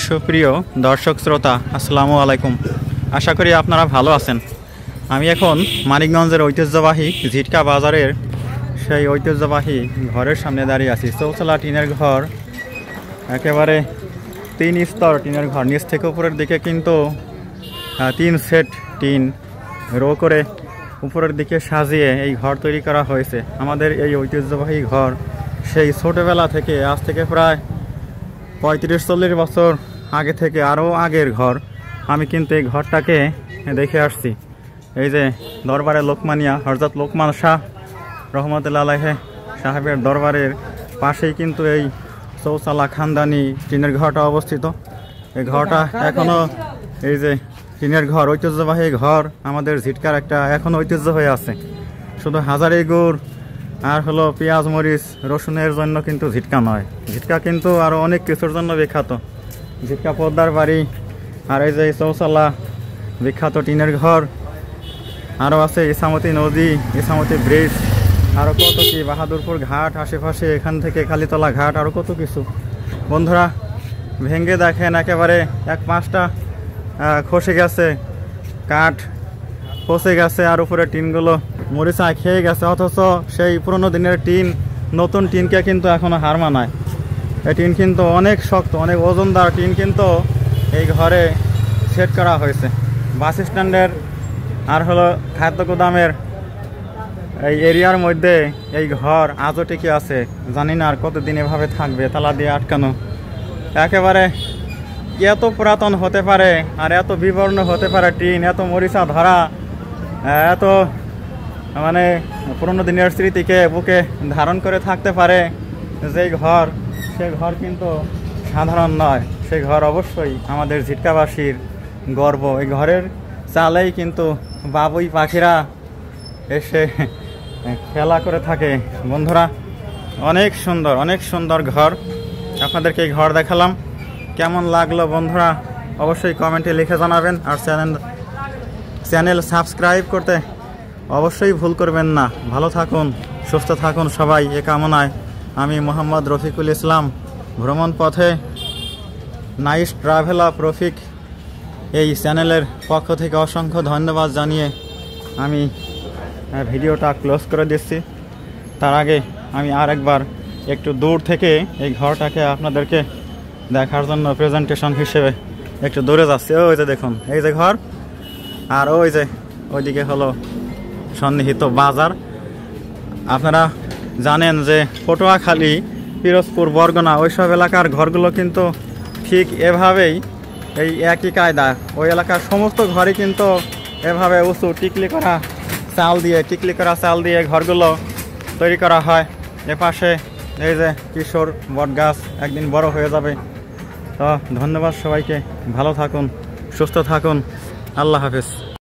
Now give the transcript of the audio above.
সুপ্রিয় দর্শক শ্রোতা, আসসালামু আলাইকুম। আশা করি আপনারা ভালো আছেন। আমি এখন মানিকগঞ্জের ঐতিহ্যবাহী ঝিটকা বাজারের সেই ঐতিহ্যবাহী ঘরের সামনে দাঁড়িয়ে আছি। চৌতলা টিনের ঘর, একেবারে 3 স্তর টিনের ঘর। নিচ থেকে উপরের দিকে কিন্তু 3 সেট টিন রো করে উপরের দিকে সাজিয়ে এই ঘর তৈরি করা হয়েছে। আমাদের এই ঐতিহ্যবাহী ঘর সেই ছোটোবেলা থেকে, আজ থেকে প্রায় 35-40 বছর আগে থেকে, আরও আগের ঘর। আমি কিন্তু এই ঘরটাকে দেখে আসছি। এই যে দরবারে লোকমানিয়া হযরত লোকমান শাহ রহমতুল্লাহ আলাইহি সাহেবের দরবারের পাশেই কিন্তু এই চৌচালা খানদানি টিনের ঘরটা অবস্থিত। এই ঘরটা এখনও, এই যে টিনের ঘর, ঐতিহ্যবাহী ঘর আমাদের ঝিটকার একটা এখন ঐতিহ্য হয়ে আছে। শুধু হাজারি গুড় আর হলো পেঁয়াজ মরিচ রসুনের জন্য কিন্তু ঝিটকা নয়, ঝিটকা কিন্তু আরও অনেক কিছুর জন্য বিখ্যাত। ঝিটকা পদ্মার বাড়ি, আর এই যে চৌচালা বিখ্যাত টিনের ঘর, আরও আছে ইসামতি নদী, ইসামতি ব্রিজ, আরও কত কি, বাহাদুরপুর ঘাট আশেপাশে, এখান থেকে কালীতলা ঘাট, আরও কত কিছু। বন্ধুরা ভেঙে দেখেন, একেবারে 1-5টা খসে গেছে, কাঠ পচে গেছে, আর উপরে টিনগুলো মরিচা খেয়ে গেছে। অথচ সেই পুরনো দিনের টিন নতুন টিনকে কিন্তু এখনও হার মানায়। এই টিন কিন্তু অনেক শক্ত, অনেক ওজনদার টিন কিন্তু এই ঘরে সেট করা হয়েছে। বাস স্ট্যান্ডের আর হলো খাদ্য গোদামের এই এরিয়ার মধ্যে এই ঘর আজও টিকে আছে। জানি না আর কতদিন এভাবে থাকবে, তালা দিয়ে আটকানো। একেবারে এত পুরাতন হতে পারে আর এত বিবর্ণ হতে পারে টিন, এত মরিচা ধরা, এত মানে পুরনো দিনের স্মৃতিকে বুকে ধারণ করে থাকতে পারে যেই ঘর, সে ঘর কিন্তু সাধারণ নয়। সেই ঘর অবশ্যই আমাদের ঝিটকাবাসীর গর্ব। এই ঘরের চালেই কিন্তু বাবুই পাখিরা এসে খেলা করে থাকে। বন্ধুরা অনেক সুন্দর, অনেক সুন্দর ঘর। আপনাদেরকে এই ঘর দেখালাম, কেমন লাগলো বন্ধুরা অবশ্যই কমেন্টে লিখে জানাবেন। আর চ্যানেল সাবস্ক্রাইব করতে অবশ্যই ভুল করবেন না। ভালো থাকুন, সুস্থ থাকুন সবাই, এ কামনায় আমি মোহাম্মদ রফিকুল ইসলাম, ভ্রমণ পথে নাইস ট্রাভেল অফ রফিক এই চ্যানেলের পক্ষ থেকে অসংখ্য ধন্যবাদ জানিয়ে আমি ভিডিওটা ক্লোজ করে দিচ্ছি। তার আগে আমি আরেকবার একটু দূর থেকে এই ঘরটাকে আপনাদেরকে দেখার জন্য প্রেজেন্টেশন হিসেবে একটু দূরে যাচ্ছি। ওই যে দেখুন, এই যে ঘর, আর ওই যে ওইদিকে হলো সন্নিহিত বাজার। আপনারা জানেন যে পটুয়াখালী, পিরোজপুর, বরগুনা ওইসব এলাকার ঘরগুলো কিন্তু ঠিক এভাবেই, এই একই কায়দা। ওই এলাকার সমস্ত ঘরই কিন্তু এভাবে উঁচু টিকলি করা চাল দিয়ে ঘরগুলো তৈরি করা হয়। এপাশে এই যে কিশোর বট গাছ একদিন বড় হয়ে যাবে। তো ধন্যবাদ সবাইকে, ভালো থাকুন, সুস্থ থাকুন, আল্লাহ হাফেজ।